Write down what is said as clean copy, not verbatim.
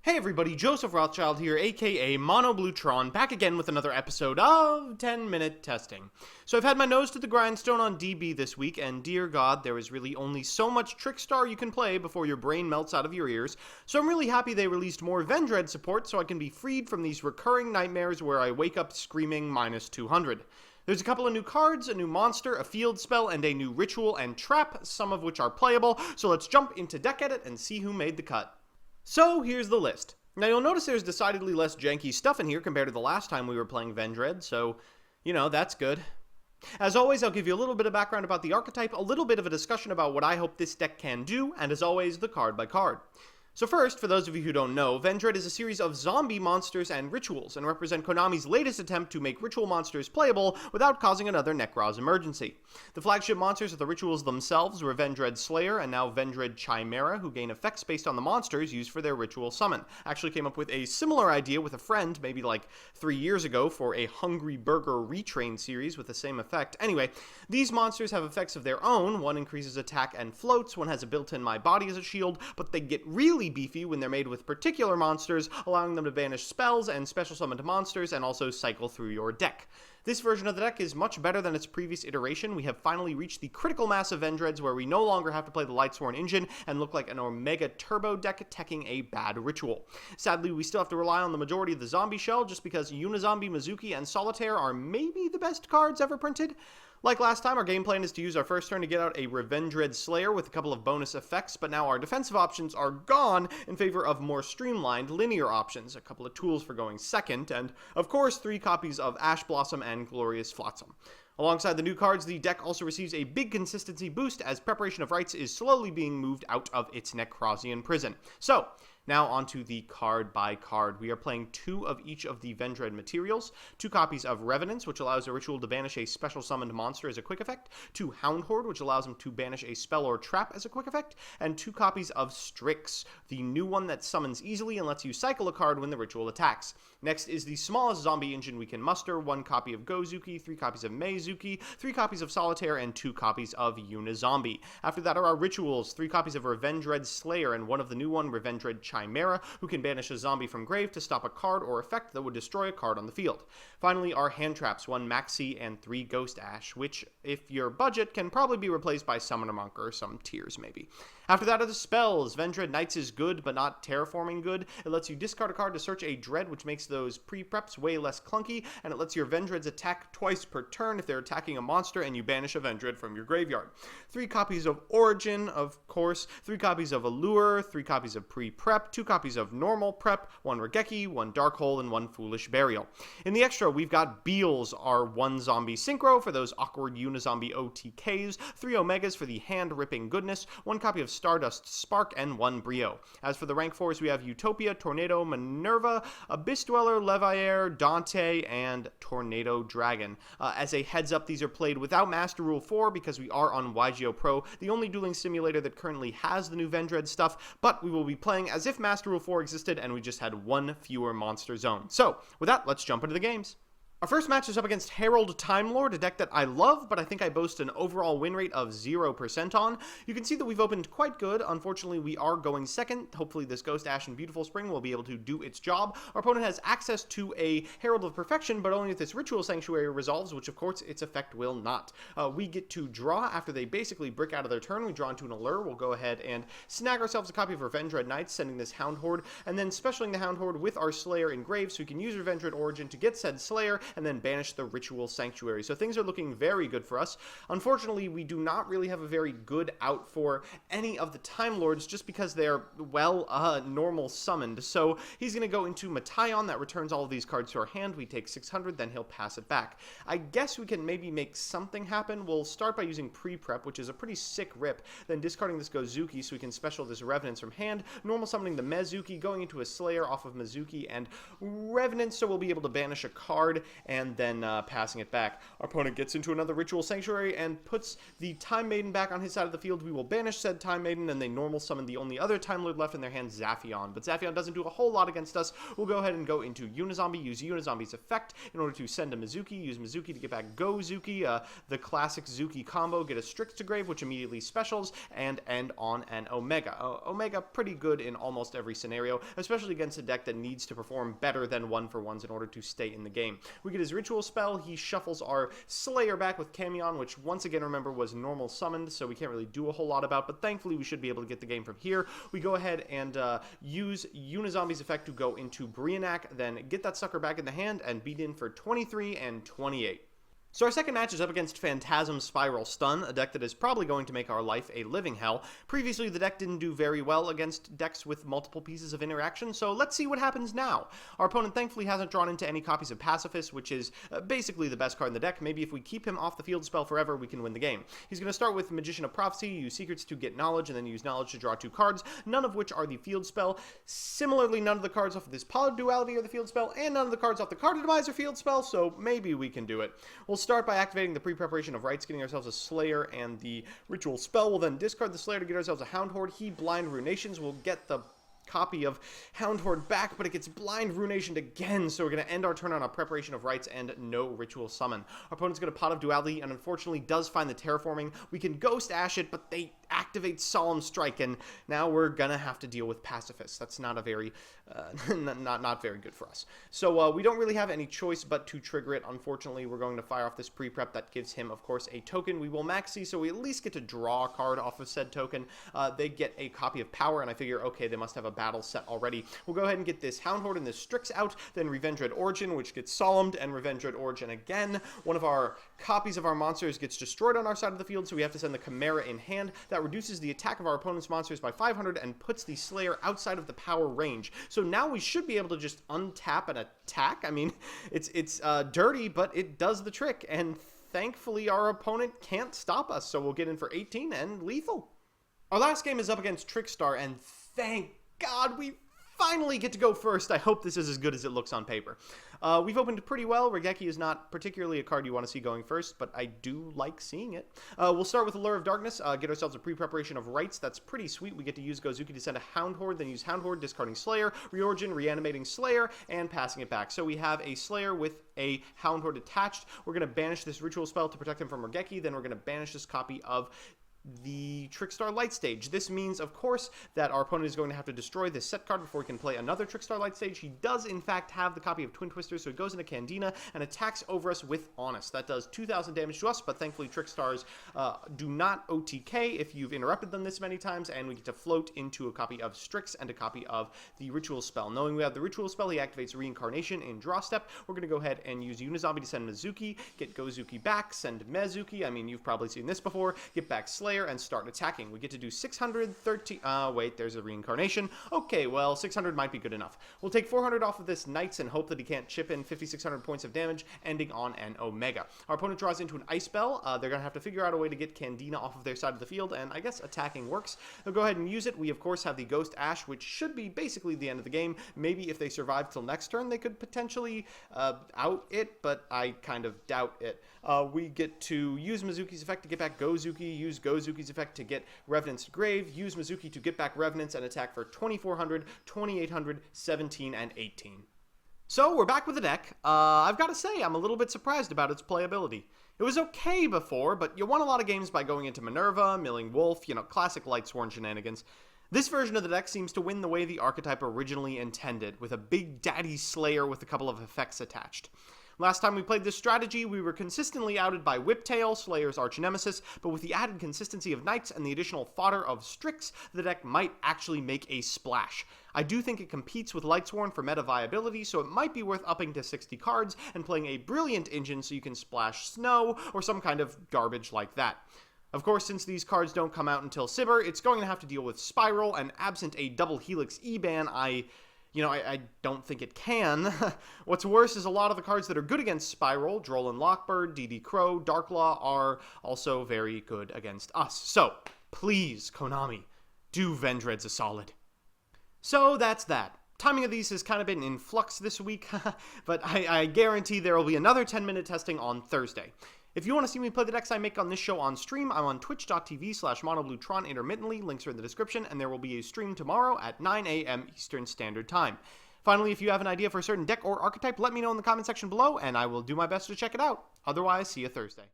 Hey everybody, Joseph Rothschild here, aka Mono Bluetron, back again with another episode of 10-Minute Testing. So I've had my nose to the grindstone on DB this week, and dear God, there is really only so much Trickstar you can play before your brain melts out of your ears, so I'm really happy they released more Vendread support so I can be freed from these recurring nightmares where I wake up screaming -200. There's a couple of new cards, a new monster, a field spell, and a new ritual and trap, some of which are playable, so let's jump into deck edit and see who made the cut. So here's the list. Now you'll notice there's decidedly less janky stuff in here compared to the last time we were playing Vendread, so, that's good. As always, I'll give you a little bit of background about the archetype, a little bit of a discussion about what I hope this deck can do, and as always, the card by card. So first, for those of you who don't know, Vendread is a series of zombie monsters and rituals, and represent Konami's latest attempt to make ritual monsters playable without causing another Necroz emergency. The flagship monsters are the rituals themselves, were Vendread Slayer and now Vendread Chimera, who gain effects based on the monsters used for their ritual summon. Actually came up with a similar idea with a friend, maybe like 3 years ago, for a Hungry Burger retrain series with the same effect. Anyway, these monsters have effects of their own. One increases attack and floats, one has a built-in My Body as a shield, but they get really beefy when they're made with particular monsters, allowing them to banish spells and special summon to monsters and also cycle through your deck. This version of the deck is much better than its previous iteration. We have finally reached the critical mass of Vendreads where we no longer have to play the Lightsworn engine and look like an Omega Turbo deck teching a bad ritual. Sadly, we still have to rely on the majority of the zombie shell just because uni-zombie, Mizuki, and Solitaire are maybe the best cards ever printed. Like last time, our game plan is to use our first turn to get out a Vendread Slayer with a couple of bonus effects, but now our defensive options are gone in favor of more streamlined linear options, a couple of tools for going second, and of course 3 copies of Ash Blossom and Glorious Flotsam. Alongside the new cards, the deck also receives a big consistency boost as Preparation of Rites is slowly being moved out of its Necrozian prison. So, now onto the card by card. We are playing 2 of each of the Vendread materials, 2 copies of Revenants, which allows a ritual to banish a special summoned monster as a quick effect, 2 Hound Horde, which allows them to banish a spell or trap as a quick effect, and 2 copies of Strix, the new one that summons easily and lets you cycle a card when the ritual attacks. Next is the smallest zombie engine we can muster, 1 copy of Gozuki, 3 copies of Meizuki, 3 copies of Solitaire, and 2 copies of uni-zombie. After that are our rituals, 3 copies of Vendread Slayer, and one of the new one, Vendread Chimera, who can banish a zombie from grave to stop a card or effect that would destroy a card on the field. Finally, our hand traps, 1 Maxi and 3 Ghost Ash, which, if your budget, can probably be replaced by Summoner Monk or some Tears maybe. After that are the spells. Vendread Knights is good, but not terraforming good. It lets you discard a card to search a Dread, which makes those pre-preps way less clunky, and it lets your Vendreads attack twice per turn if they're attacking a monster and you banish a Vendread from your graveyard. 3 copies of Origin, of course, 3 copies of Allure, 3 copies of pre-prep, 2 copies of normal prep, 1 Regeki, 1 Dark Hole, and 1 Foolish Burial. In the extra, we've got Beals, our 1 zombie synchro for those awkward uni-zombie OTKs, 3 Omegas for the hand-ripping goodness, 1 copy of Stardust Spark, and 1 Brio. As for the rank 4s, we have Utopia, Tornado, Minerva, Abyss Dweller, Leviair, Dante, and Tornado Dragon. As a heads up, these are played without Master Rule 4 because we are on YGO Pro, the only dueling simulator that currently has the new Vendread stuff, but we will be playing as if Master Rule 4 existed and we just had 1 fewer monster zone. So, with that, let's jump into the games. Our first match is up against Herald Time Lord, a deck that I love, but I think I boast an overall win rate of 0% on. You can see that we've opened quite good. Unfortunately, we are going second. Hopefully this Ghost Ash and Beautiful Spring will be able to do its job. Our opponent has access to a Herald of Perfection, but only if this Ritual Sanctuary resolves, which of course its effect will not. We get to draw after they basically brick out of their turn. We draw into an Allure. We'll go ahead and snag ourselves a copy of our Vendread Knights, sending this Hound Horde, and then specialing the Hound Horde with our Slayer engraved, so we can use our Vendread Origin to get said Slayer, and then banish the Ritual Sanctuary. So things are looking very good for us. Unfortunately, we do not really have a very good out for any of the Time Lords just because they're, well, normal summoned. So he's going to go into Mataion. That returns all of these cards to our hand. We take 600, then he'll pass it back. I guess we can maybe make something happen. We'll start by using pre-prep, which is a pretty sick rip, then discarding this Gozuki so we can special this Revenants from hand, normal summoning the Meizuki, going into a Slayer off of Mizuki and Revenant, so we'll be able to banish a card, and then passing it back. Our opponent gets into another Ritual Sanctuary and puts the Time Maiden back on his side of the field. We will banish said Time Maiden, and they normal summon the only other Time Lord left in their hand, Zaphion. But Zaphion doesn't do a whole lot against us. We'll go ahead and go into uni-zombie, use uni-zombie's effect in order to send a Mizuki, use Mizuki to get back Go Zuki, the classic Zuki combo, get a Strix to grave, which immediately specials, and end on an Omega. Omega pretty good in almost every scenario, especially against a deck that needs to perform better than 1-for-1s in order to stay in the game. We get his ritual spell, he shuffles our Slayer back with Camion, which once again, remember, was normal summoned, so we can't really do a whole lot about, but thankfully we should be able to get the game from here. We go ahead and use uni-zombie's effect to go into Brionac, then get that sucker back in the hand and beat in for 23 and 28. So our second match is up against Phantasm Spiral Stun, a deck that is probably going to make our life a living hell. Previously, the deck didn't do very well against decks with multiple pieces of interaction, so let's see what happens now. Our opponent thankfully hasn't drawn into any copies of Pacifist, which is basically the best card in the deck. Maybe if we keep him off the field spell forever, we can win the game. He's going to start with Magician of Prophecy, use Secrets to get Knowledge, and then use Knowledge to draw 2 cards, none of which are the field spell. Similarly, none of the cards off of this Pollard Duality are the field spell, and none of the cards off the Card Optimizer field spell, so maybe we can do it. We'll start by activating the pre-preparation of Rites, getting ourselves a Slayer and the Ritual Spell. We'll then discard the Slayer to get ourselves a Hound Horde. He Blind Runations. We'll get the copy of Hound Horde back, but it gets Blind Runationed again, so we're going to end our turn on a preparation of Rites and no Ritual Summon. Our opponent's going to Pot of Duality and unfortunately does find the Terraforming. We can Ghost Ash it, but they activate Solemn Strike, and now we're going to have to deal with Pacifists. That's not a very, not very good for us. So we don't really have any choice but to trigger it. Unfortunately, we're going to fire off this pre-prep that gives him, of course, a token. We will maxi, so we at least get to draw a card off of said token. They get a copy of Power, and I figure, okay, they must have a battle set already. We'll go ahead and get this Hound Horde and this Strix out, then Vendread Origin, which gets Solemned, and Vendread Origin again. One of our copies of our monsters gets destroyed on our side of the field, so we have to send the Chimera in hand. That reduces the attack of our opponent's monsters by 500 and puts the Slayer outside of the power range. So now we should be able to just untap and attack. I mean, it's dirty, but it does the trick, and thankfully our opponent can't stop us, so we'll get in for 18 and lethal. Our last game is up against Trickstar, and thank God we finally get to go first. I hope this is as good as it looks on paper. We've opened pretty well. Regeki is not particularly a card you want to see going first, but I do like seeing it. We'll start with Allure of Darkness, get ourselves a pre-preparation of Rites. That's pretty sweet. We get to use Gozuki to send a Hound Horde, then use Hound Horde, discarding Slayer, Reorigin, reanimating Slayer, and passing it back. So we have a Slayer with a Hound Horde attached. We're going to banish this Ritual Spell to protect him from Regeki, then we're going to banish this copy of the Trickstar Light Stage. This means, of course, that our opponent is going to have to destroy this set card before he can play another Trickstar Light Stage. He does, in fact, have the copy of Twin Twister, so he goes into Candina and attacks over us with Honest. That does 2,000 damage to us, but thankfully Trickstars do not OTK if you've interrupted them this many times, and we get to float into a copy of Strix and a copy of the Ritual Spell. Knowing we have the Ritual Spell, he activates Reincarnation in Draw Step. We're going to go ahead and use uni-zombie to send Mizuki, get Gozuki back, send Mezuki. I mean, you've probably seen this before. Get back Slayer and start attacking. We get to do 613, wait, there's a reincarnation. Okay, well, 600 might be good enough. We'll take 400 off of this Knights and hope that he can't chip in 5,600 points of damage, ending on an Omega. Our opponent draws into an Ice Bell. They're going to have to figure out a way to get Candina off of their side of the field, and I guess attacking works. They'll go ahead and use it. We, of course, have the Ghost Ash, which should be basically the end of the game. Maybe if they survive till next turn, they could potentially out it, but I kind of doubt it. We get to use Mizuki's effect to get back Gozuki, use Gozuki's effect to get Revenant's Grave, use Mizuki to get back Revenants, and attack for 2,400, 2,800, 17, and 18. So we're back with the deck. I've got to say, I'm a little bit surprised about its playability. It was okay before, but you won a lot of games by going into Minerva, milling Wolf, you know, classic Lightsworn shenanigans. This version of the deck seems to win the way the archetype originally intended, with a big daddy Slayer with a couple of effects attached. Last time we played this strategy, we were consistently outed by Whiptail, Slayer's arch-nemesis, but with the added consistency of Knights and the additional fodder of Strix, the deck might actually make a splash. I do think it competes with Lightsworn for meta viability, so it might be worth upping to 60 cards and playing a Brilliant Engine so you can splash Snow or some kind of garbage like that. Of course, since these cards don't come out until CIBR, it's going to have to deal with Spiral, and absent a double Helix E-ban, I don't think it can. What's worse is a lot of the cards that are good against Spiral, Droll Lockbird, DD Crow, Darklaw, are also very good against us. So, please, Konami, do Vendreads a solid. So that's that. timing of these has kind of been in flux this week, but I guarantee there will be another 10-minute testing on Thursday. If you want to see me play the decks I make on this show on stream, I'm on twitch.tv/monobluetron intermittently, links are in the description, and there will be a stream tomorrow at 9 a.m. Eastern Standard Time. Finally, if you have an idea for a certain deck or archetype, let me know in the comment section below, and I will do my best to check it out. Otherwise, see you Thursday.